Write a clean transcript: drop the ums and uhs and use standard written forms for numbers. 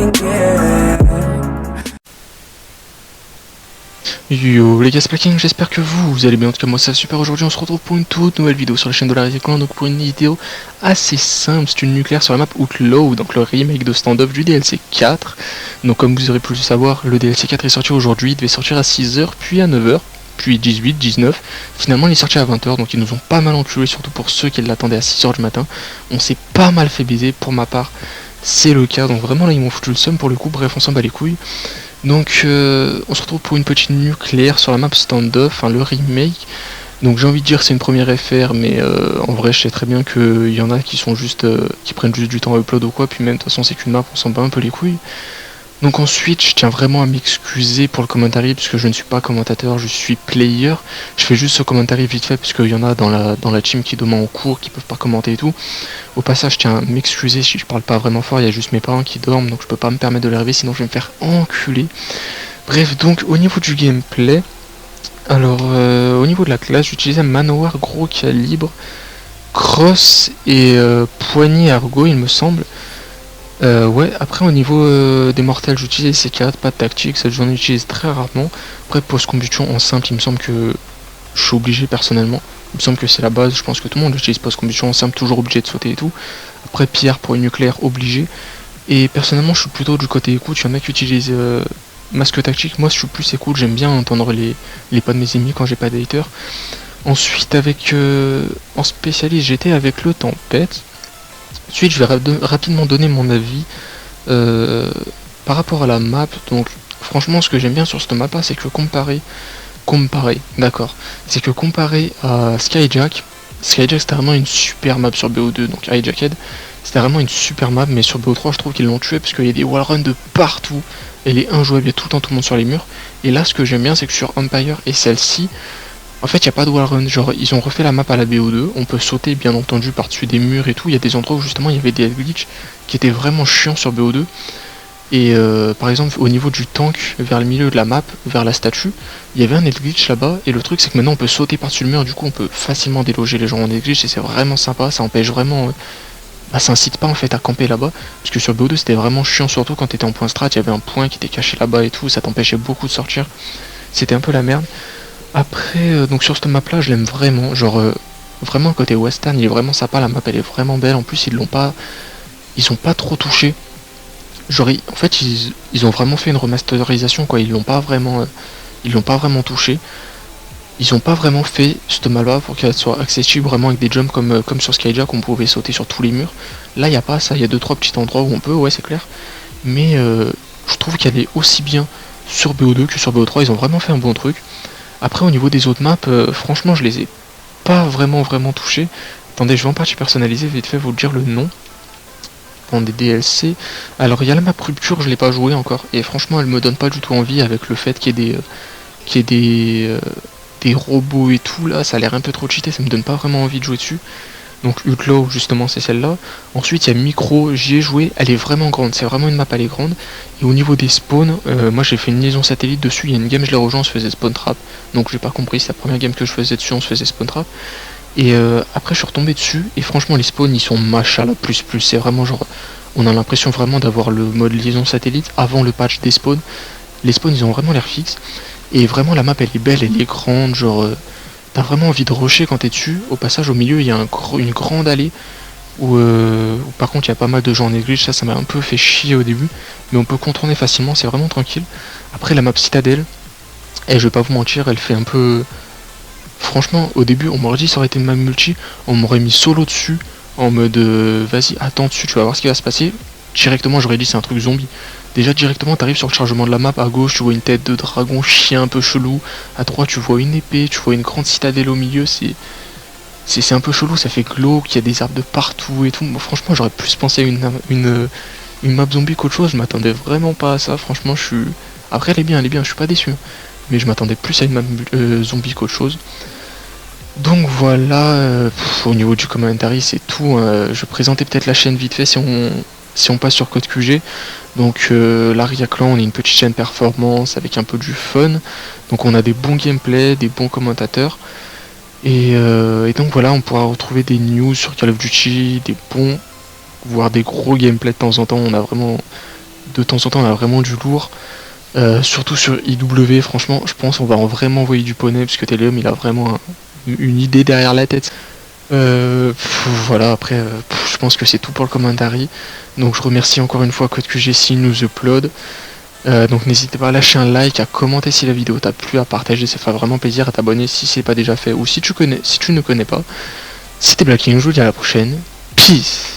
can get. Yo les gars, c'est Plaking, j'espère que vous allez bien. En tout cas moi ça va super. Aujourd'hui on se retrouve pour une toute nouvelle vidéo sur la chaîne de la Clan. Donc pour une vidéo assez simple, c'est une nucléaire sur la map Outlaw, donc le remake de stand-off du DLC 4. Donc comme vous aurez pu le savoir, le DLC 4 est sorti aujourd'hui, il devait sortir à 6h, puis à 9h, puis 18, 19. Finalement il est sorti à 20h, donc ils nous ont pas mal enculé, surtout pour ceux qui l'attendaient à 6h du matin. On s'est pas mal fait baiser, pour ma part c'est le cas, donc vraiment là ils m'ont foutu le seum pour le coup. Bref, on s'en bat les couilles. Donc on se retrouve pour une petite nucléaire sur la map standoff, enfin le remake. Donc j'ai envie de dire c'est une première FR, mais en vrai je sais très bien qu'il y en a qui sont juste qui prennent juste du temps à upload ou quoi, puis même de toute façon c'est qu'une map, on s'en bat un peu les couilles. Donc ensuite je tiens vraiment à m'excuser pour le commentary, puisque je ne suis pas commentateur, je suis player. Je fais juste ce commentary vite fait, puisqu'il y en a dans la team qui demain en cours, qui peuvent pas commenter et tout. Au passage je tiens à m'excuser si je parle pas vraiment fort, il y a juste mes parents qui dorment, donc je peux pas me permettre de les réveiller, sinon je vais me faire enculer. Bref, donc au niveau du gameplay, alors au niveau de la classe j'utilisais Manowar gros calibre, cross et poignée argo il me semble. Ouais, après au niveau des mortels j'utilise C4, pas de tactique, ça j'en utilise très rarement. Après post-combustion en simple il me semble que je suis obligé personnellement, il me semble que c'est la base, je pense que tout le monde utilise post-combustion en simple, toujours obligé de sauter et tout. Après pierre pour une nucléaire obligé. Et personnellement je suis plutôt du côté écoute, il y en a qui utilisent masque tactique, moi je suis plus écoute, j'aime bien entendre les pas de mes ennemis quand j'ai pas d'hater. Ensuite avec en spécialiste j'étais avec le tempête. Ensuite je vais rapidement donner mon avis par rapport à la map. Donc franchement ce que j'aime bien sur cette map là c'est que comparé à Skyjack c'était vraiment une super map sur BO2, donc Hijacked c'était vraiment une super map, mais sur BO3 je trouve qu'ils l'ont tué parce qu'il y a des wallruns de partout, elle est injouable, il y a tout le temps tout le monde sur les murs. Et là ce que j'aime bien c'est que sur Empire et celle-ci, en fait il n'y a pas de wallrun, genre ils ont refait la map à la BO2, on peut sauter bien entendu par-dessus des murs et tout, il y a des endroits où justement il y avait des glitches qui étaient vraiment chiants sur BO2. Et par exemple au niveau du tank vers le milieu de la map, vers la statue, il y avait un glitch là-bas, et le truc c'est que maintenant on peut sauter par-dessus le mur, du coup on peut facilement déloger les gens en glitch et c'est vraiment sympa, ça empêche vraiment... ça incite pas en fait à camper là-bas, parce que sur BO2 c'était vraiment chiant, surtout quand t'étais en point strat, il y avait un point qui était caché là-bas et tout, ça t'empêchait beaucoup de sortir, c'était un peu la merde. Après donc sur cette map là je l'aime vraiment, genre vraiment côté western il est vraiment sympa, la map elle est vraiment belle, en plus ils ont pas trop touché. Genre en fait ils ont vraiment fait une remasterisation quoi, ils l'ont pas vraiment touché. Ils ont pas vraiment fait cette map là pour qu'elle soit accessible vraiment avec des jumps comme sur Skyjack, on pouvait sauter sur tous les murs. Là il y a pas ça, il y a 2-3 petits endroits où on peut, ouais c'est clair. Mais je trouve qu'elle est aussi bien sur BO2 que sur BO3, ils ont vraiment fait un bon truc. Après au niveau des autres maps, franchement je les ai pas vraiment touchés. Attendez, je vais en partie personnaliser, vite fait vous dire le nom des DLC. Alors il y a la map rupture, je l'ai pas joué encore, et franchement elle me donne pas du tout envie, avec le fait qu'il y ait des robots et tout là, ça a l'air un peu trop cheaté, ça me donne pas vraiment envie de jouer dessus. Donc Outlaw justement c'est celle-là. Ensuite il y a Micro, j'y ai joué, elle est vraiment grande, c'est vraiment une map, elle est grande. Et au niveau des spawns, moi j'ai fait une liaison satellite dessus, il y a une game je l'ai rejoint, on se faisait spawn trap, donc j'ai pas compris, c'est la première game que je faisais dessus, on se faisait spawn trap. Et après je suis retombé dessus, et franchement les spawns ils sont machallah plus, c'est vraiment genre, on a l'impression vraiment d'avoir le mode liaison satellite avant le patch des spawns. Les spawns ils ont vraiment l'air fixes, et vraiment la map elle est belle, elle est grande, genre t'as vraiment envie de rusher quand t'es dessus. Au passage au milieu il y a une grande allée où par contre il y a pas mal de gens en néglige, ça m'a un peu fait chier au début, mais on peut contourner facilement, c'est vraiment tranquille. Après la map citadelle, et je vais pas vous mentir, elle fait un peu... Franchement, au début, on m'aurait dit ça aurait été une map multi, on m'aurait mis solo dessus, en mode vas-y, attends dessus, tu vas voir ce qui va se passer. Directement, j'aurais dit c'est un truc zombie. Déjà, directement, t'arrives sur le chargement de la map, à gauche, tu vois une tête de dragon chien un peu chelou, à droite, tu vois une épée, tu vois une grande citadelle au milieu, c'est un peu chelou, ça fait glauque, il y a des arbres de partout et tout. Bon, franchement, j'aurais plus pensé à une map zombie qu'autre chose, je m'attendais vraiment pas à ça, franchement, je suis... Après, elle est bien, je suis pas déçu. Mais je m'attendais plus à une map zombie qu'autre chose. Donc voilà, au niveau du commentary c'est tout. Je vais présenter peut-être la chaîne vite fait si on passe sur Code QG. Donc l'Aria Clan, on est une petite chaîne performance avec un peu du fun. Donc on a des bons gameplays, des bons commentateurs. Et donc voilà, on pourra retrouver des news sur Call of Duty, des bons, voire des gros gameplays de temps en temps. On a vraiment de temps en temps on a vraiment du lourd. Surtout sur IW, franchement, je pense on va vraiment envoyer du poney, parce que Teleum il a vraiment une idée derrière la tête. Voilà, après, je pense que c'est tout pour le commentary. Donc je remercie encore une fois Code QG s'il nous upload. Donc n'hésitez pas à lâcher un like, à commenter si la vidéo t'a plu, à partager, ça fait vraiment plaisir, à t'abonner si c'est pas déjà fait, ou si tu ne connais pas. C'était Blacking, je vous dis à la prochaine. Peace.